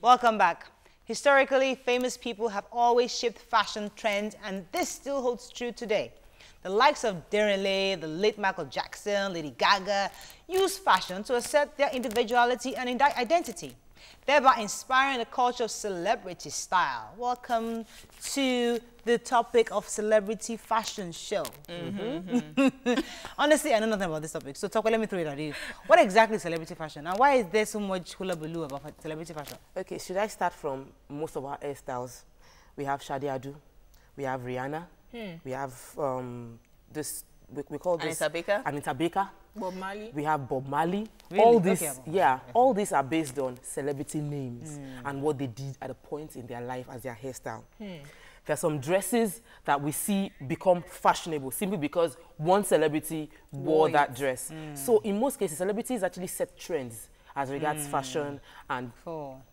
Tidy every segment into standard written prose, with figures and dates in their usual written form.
Welcome back. Historically, famous people have always shaped fashion trends, and this still holds true today. The likes of Derrele, the late Michael Jackson, Lady Gaga use fashion to assert their individuality and identity, thereby inspiring the culture of celebrity style. Welcome to the topic of celebrity fashion show. Honestly, I know nothing about this topic, so let me throw it at you. What exactly is celebrity fashion, and why is there so much hullabaloo about celebrity fashion? Okay, should I start from most of our hairstyles? We have Shadi Adu, we have Rihanna, we have this, we call this Anita Baker. Bob Marley. We have Bob Marley. Really? All these, Okay, all these are based on celebrity names and what they did at a point in their life as their hairstyle. There are some dresses that we see become fashionable simply because one celebrity wore that dress. So in most cases, celebrities actually set trends as regards fashion and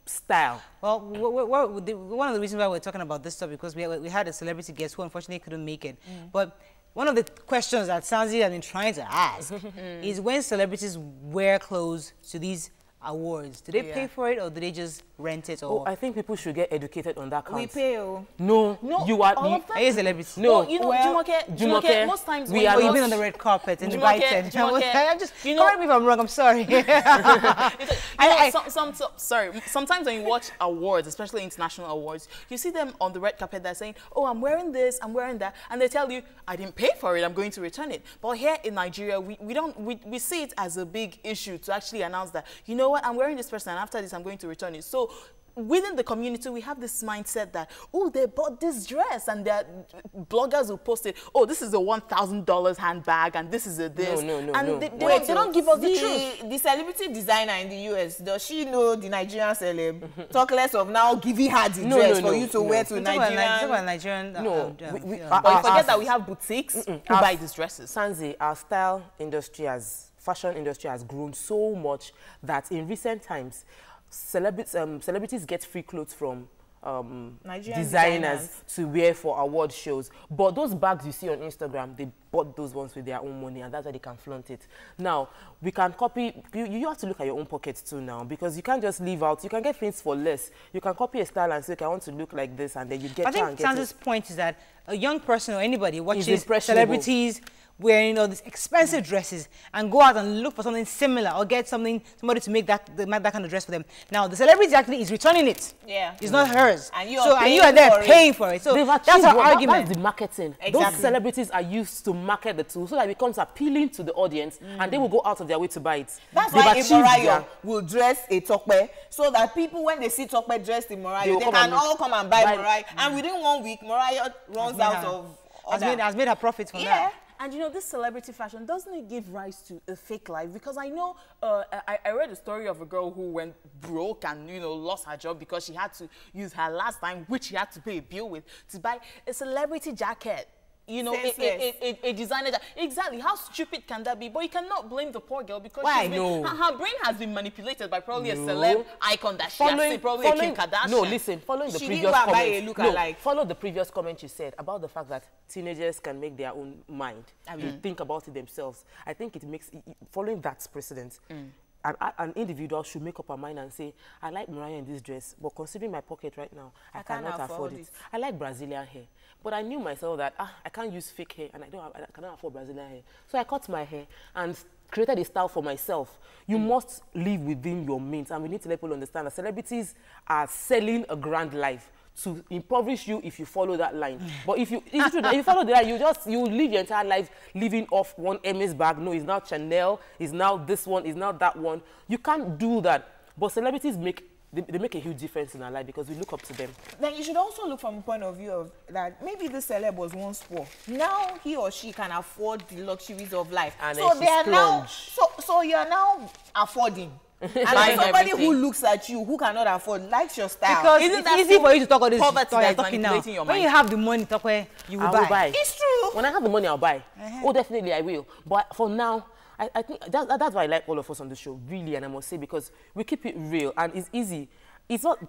style. Well, one of the reasons why we're talking about this stuff, because we had a celebrity guest who unfortunately couldn't make it. But one of the questions that Sanzi has been trying to ask is, when celebrities wear clothes to these awards, do they pay for it, or do they just rent it? Or I think people should get educated on that count. We pay. No, you are a celebrity. No, well, you know, Jumoke, most times we are even on the red carpet and invited. Just correct me if I'm wrong. I'm sorry. Sometimes when you watch awards, especially international awards, you see them on the red carpet. They're saying, "Oh, I'm wearing this, I'm wearing that," and they tell you, "I didn't pay for it. I'm going to return it." But here in Nigeria, we see it as a big issue to actually announce that, you know what, I'm wearing this person, and after this, I'm going to return it. So within the community, we have this mindset that, oh, they bought this dress, and there are bloggers who posted, oh, this is a $1,000 handbag, and this is a this. No. They don't give us the truth. The celebrity designer in the US, does she know the Nigerian celeb? Talk less of now giving her the dress for you to wear to Nigerian. But you forget that we have boutiques who buy these dresses. Sanzi, our style industry fashion industry has grown so much that in recent times, celebrities get free clothes from designers to wear for award shows. But those bags you see on Instagram, they bought those ones with their own money, and that's why they can flaunt it. Now, we can copy, you have to look at your own pockets too now, because you can't just leave out. You can get things for less. You can copy a style and say, okay, I want to look like this, and then you get it. I think Sandra's point is that a young person or anybody watches celebrities wearing these expensive dresses and go out and look for something similar, or get somebody to make that kind of dress for them. Now the celebrity actually is returning it. Yeah. It's not hers. And you are there paying for it. So that's our argument. That's the marketing. Exactly. Those celebrities are used to market the tool so that it becomes appealing to the audience, and they will go out of their way to buy it. That's why Mariah will dress a Tokpe, so that people, when they see Tokpe dressed in Mariah, they can all come and buy Mariah. And within 1 week, Mariah runs out of has made her profit from that. And you know, this celebrity fashion, doesn't it give rise to a fake life? Because I know, I read a story of a girl who went broke and, lost her job because she had to use her last time, which she had to pay a bill with, to buy a celebrity jacket. A designer jacket. Exactly. How stupid can that be? But you cannot blame the poor girl, because her brain has been manipulated by probably a celeb icon that she has seen, probably Kim Kardashian. No, listen, following the previous comment. Follow the previous comment you said about the fact that teenagers can make their own mind and think about it themselves. I think it makes, following that precedent, an individual should make up her mind and say, I like Mariah in this dress, but considering my pocket right now, I cannot afford it. I like Brazilian hair, but I knew myself that I can't use fake hair, and I cannot afford Brazilian hair. So I cut my hair and created a style for myself. You must live within your means, and we need to let people understand that celebrities are selling a grand life to impoverish you if you follow that line. But if you follow the line, you live your entire life living off one Hermes bag. No, it's now Chanel, it's now this one, it's now that one. You can't do that. But celebrities make a huge difference in our life because we look up to them. Then you should also look from a point of view of that maybe this celeb was once poor. Now he or she can afford the luxuries of life. And so they are now, so you are now affording. And like somebody who looks at you, who cannot afford, likes your style. Because it's easy for you to talk all this poverty you're talking now. When you have the money, you will buy. It's true. When I have the money, I'll buy. Oh, definitely I will. But for now, I think that's why I like all of us on the show, really, and I must say, because we keep it real and it's easy. It's not,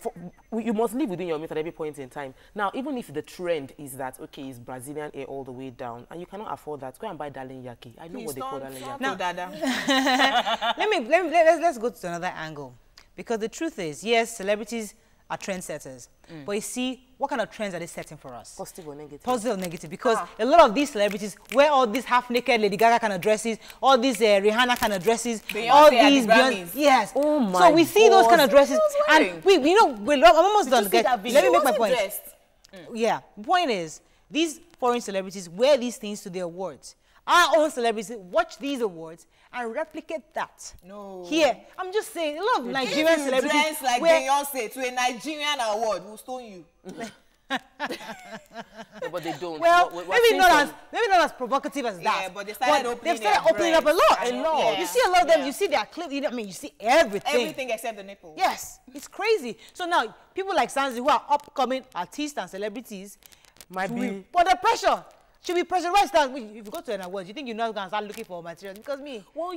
you must live within your means at every point in time. Now, even if the trend is that, okay, it's Brazilian hair all the way down, and you cannot afford that, go and buy Darling Yaki. I know what they call Darling Yaki. No, Dada. let's go to another angle. Because the truth is, yes, celebrities are trendsetters. But you see, what kind of trends are they setting for us? Positive or negative? Positive or negative, because a lot of these celebrities wear all these half-naked Lady Gaga kind of dresses, all these Rihanna kind of dresses, all these Beyonce. Yes. Oh my So we see those kind of dresses, and I'm almost done. Let me make my point. Yeah. The point is, these foreign celebrities wear these things to the awards. Our own celebrities watch these awards and replicate that. No. Here, I'm just saying, a lot of Nigerian celebrities dress like Beyonce to a Nigerian award, we'll stone you. Yeah, but they don't. Well, maybe not as provocative as that. Yeah, but they started opening up a lot. Yeah. You see a lot of them. You see their clips. You see everything. Everything except the nipple. Yes, it's crazy. So now people like Sanzi, who are upcoming artists and celebrities, might be under pressure. Should be pressurized. If you go to an award, you think you're not going to start looking for material? Because me. Well,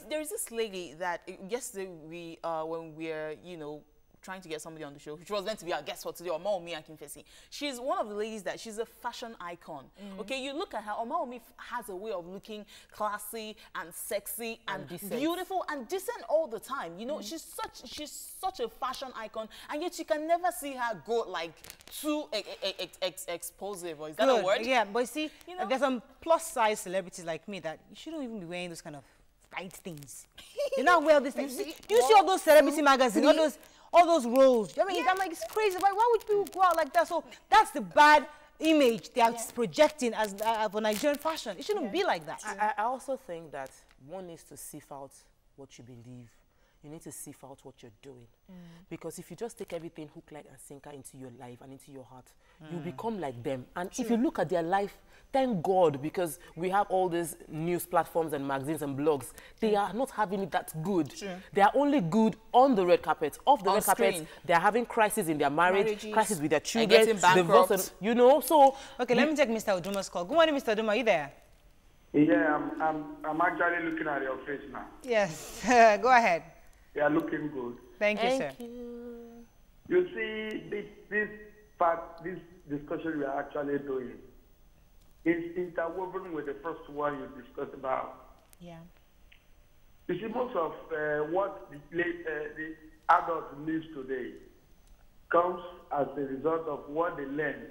there is this lady that yesterday when we're trying to get somebody on the show, which was meant to be our guest for today, Omaomi Akinfesi. She's one of the ladies that she's a fashion icon. Okay, you look at her, Omaomi has a way of looking classy and sexy and beautiful and decent all the time. She's such a fashion icon, and yet you can never see her go like too explosive. Or is that a word? Yeah, but you see, there's some plus-size celebrities like me that you shouldn't even be wearing those kind of tight things. You're not wearing these things. You see all those celebrity magazines, all those roles. I'm like, it's crazy. Why would people go out like that? So that's the bad image they are projecting as for Nigerian fashion. It shouldn't be like that. I also think that one needs to sift out what you believe. You need to sift out what you're doing. Because if you just take everything hook, line, and sinker into your life and into your heart, you become like them. And if you look at their life, thank God, because we have all these news platforms and magazines and blogs. They are not having it that good. They are only good on the red carpet. Off the red carpet, they are having crises in their marriage, crisis with their children, divorce, so... Okay, let me take Mr. Oduma's call. Good morning, Mr. Oduma. Are you there? Yeah, I'm actually looking at your face now. Yes. Go ahead. You are looking good. Thank you, sir. You see, this discussion we are actually doing is interwoven with the first one you discussed about. Yeah. You see, most of what the adults live today comes as a result of what they learn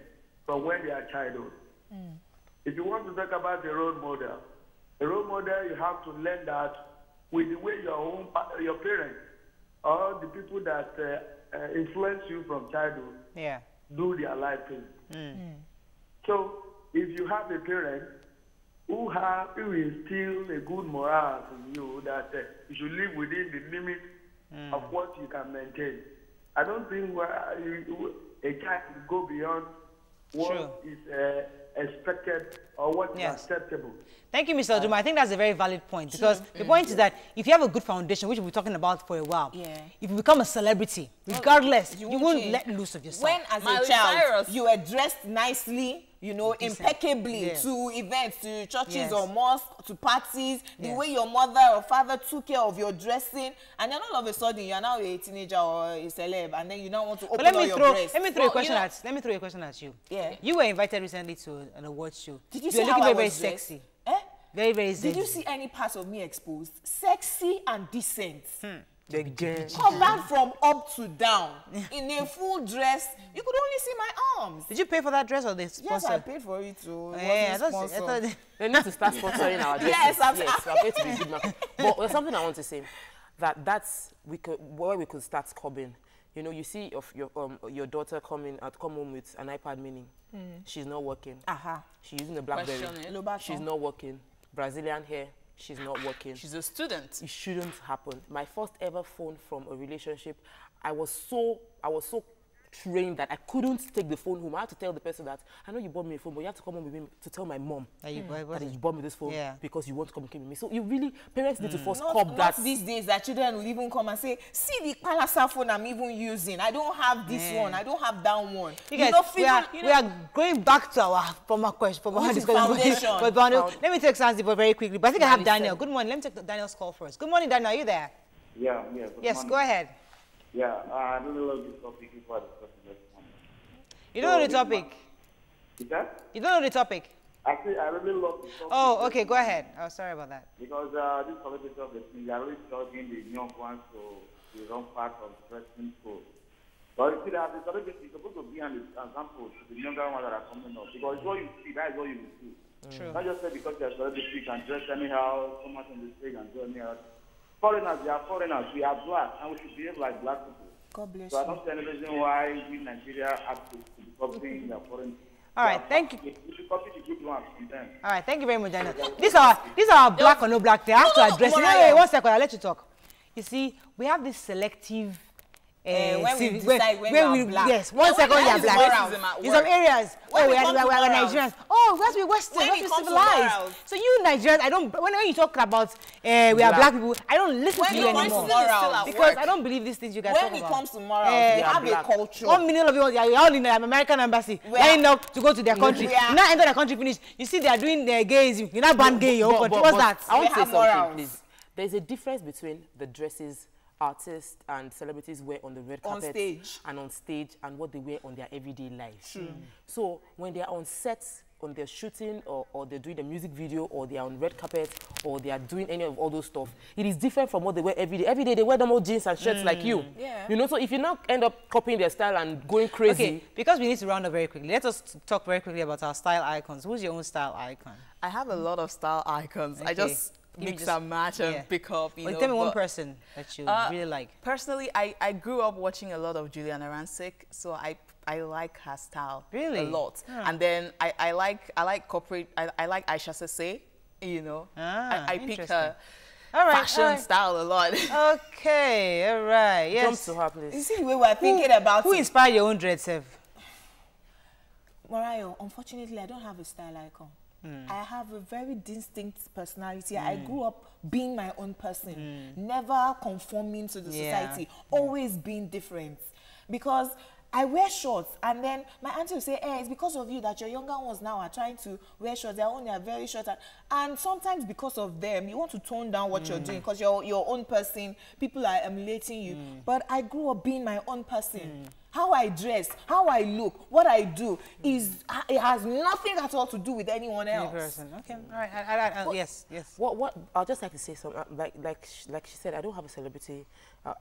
from when they are childhood. If you want to talk about a role model, you have to learn that with the way your parents or the people that influence you from childhood do their life things. So if you have a parent who instill a good morale in you that you should live within the limit of what you can maintain, I don't think a child will go beyond what is expected or what is acceptable. Thank you, Mr. Oduma. I think that's a very valid point, because the point is that if you have a good foundation, which we've been talking about for a while, if you become a celebrity, regardless, you won't let loose of yourself. When as a child, you were dressed nicely, impeccably to events, to churches or mosques, to parties, the way your mother or father took care of your dressing, and then all of a sudden you're now a teenager or a celeb, and then you now want to open all your breasts. Let me throw a question at you. Yeah. You were invited recently to an awards show. Did you see looking how very sexy. Very, very sexy. Did you see any parts of me exposed? Sexy and decent. Covered from up to down in a full dress. You could only see my arms. Did you pay for that dress or they sponsored? Yes, I paid for it too. I thought they need to start sponsoring our dresses. Yes, we are going to be good market. But there's something I want to say, that's where we could start curbing. You see your daughter come home with an iPad mini. She's not working. She's using a BlackBerry. She's not working. Brazilian hair. She's not working. She's a student. It shouldn't happen. My first ever phone from a relationship, I was so trained that I couldn't take the phone home. I had to tell the person that, I know you bought me a phone, but you have to come home with me to tell my mom that you bought me this phone because you want to communicate with me. So parents need to first curb that. Not these days that children will even come and say, see the Palasa phone I'm even using. I don't have this one. I don't have that one. You guys, we are going back to our former question, foundation. Let me take Sanzi very quickly, but I think I have Daniel. Good morning. Let me take Daniel's call first. Good morning, Daniel. Are you there? Yeah. Yes, go ahead. Yeah, I really love this topic. Before discussing this one. You don't know the topic? Is that? You don't know the topic? Actually, I really love this topic. Oh, okay, go ahead. Oh, sorry about that. Because this topic of the thing, they are really struggling the young ones to run part of dressing school. But you see that the celebrity is supposed to be an example to the younger ones that are coming up. Because what you see, that is what you will see. True. Not just say because they're celebrity, you can dress anyhow, come out on the stage and do anyhow. Foreigners, they are foreigners. We are black, and we should behave like black people. God bless so you. I don't see any reason why we in Nigeria have to be copying their foreign. All right, thank you. We should copy the good ones from them. All right, thank you very much, Daniel. These are black or no black. They have to address it. Wait, 1 second. I'll let you talk. You see, we have this selective. When we decide when we are black. Yes, 1 second you are black. In some areas, we are Nigerians. Oh, we have to be Western, we have to be civilized. So you Nigerians, when you talk about we are black people, I don't listen to you anymore. Because I don't believe these things you guys talk about. When it comes to morals, we have a culture. 1 million of you are all in the American embassy, lining up to go to their country. You now enter the country, finish. You see they are doing their gayism. You now ban gay in your own country. What's that? I want to say something, please. There's a difference between the dresses artists and celebrities wear on the red carpet on stage and what they wear on their everyday lives. So when they are on sets, when they're shooting or they're doing a music video or they are on red carpet or they are doing any of all those stuff, it is different from what they wear every day. Every day they wear normal jeans and shirts like you. You know, so if you now end up copying their style and going crazy. Okay, because we need to round up very quickly, let us talk very quickly about our style icons. Who's your own style icon? I have a lot of style icons. I just mix and match and pick up, you know. Tell me one person that you really like. Personally, I grew up watching a lot of Juliana Rancic, so I like her style a lot. And then I like corporate, I like Aisha Sese, you know. I pick her fashion style a lot. Okay, all right, yes. Jump to her, please. You see the way we're thinking about Who inspired your own dread self? Mariah, unfortunately, I don't have a style icon. I have a very distinct personality. I grew up being my own person, never conforming to the society, always being different. Because I wear shorts, and then my auntie will say, hey, it's because of you that your younger ones now are trying to wear shorts. They're only very short. And sometimes because of them, you want to tone down what you're doing because you're your own person. People are emulating you. But I grew up being my own person. How I dress, how I look, what I do it has nothing at all to do with anyone else. Okay, all right. Yes. What I'll just like to say something. Like she said, I don't have a celebrity,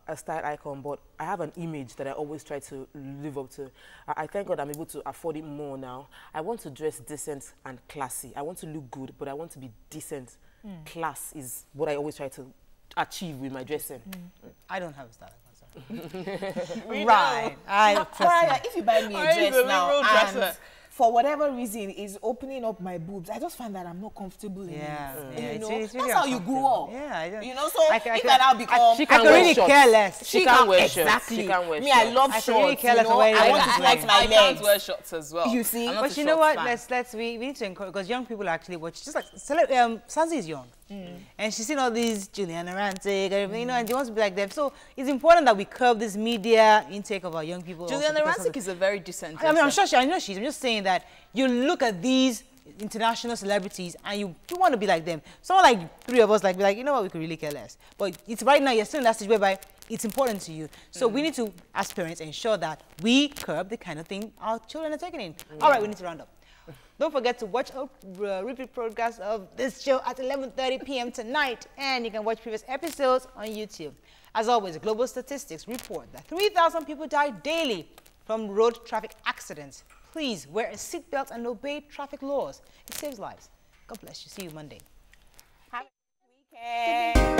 a style icon, but I have an image that I always try to live up to. I thank God I'm able to afford it more now. I want to dress decent and classy. I want to look good, but I want to be decent. Class is what I always try to achieve with my dressing. I don't have a style icon. Right. If you buy me a dress now and for whatever reason is opening up my boobs, I just find that I'm not comfortable in it. You know, it's that's how you grew up. Yeah, you know, so if I now become, I can really care less. She can wear shorts. Exactly. She can wear me, I love shorts. Really care less. You know, I want to flex my legs. I can't wear shorts as well. You see, but you know what? We need to encourage, because young people actually watch. Just like Sansi is young, and she's seen all these Juliana Rancic, you know, and she wants to be like them. So it's important that we curb this media intake of our young people. Juliana Rancic is a very decent. I mean, I'm sure I know she's. I'm just saying that you look at these international celebrities and you want to be like them. Someone like three of us be like, you know what, we could really care less. But it's right now, you're still in that stage whereby it's important to you. So we need to, as parents, ensure that we curb the kind of thing our children are taking in. All right, we need to round up. Don't forget to watch a repeat broadcast of this show at 11:30 p.m. tonight. And you can watch previous episodes on YouTube. As always, global statistics report that 3,000 people die daily from road traffic accidents. Please wear a seatbelt and obey traffic laws. It saves lives. God bless you. See you Monday. Have a good weekend.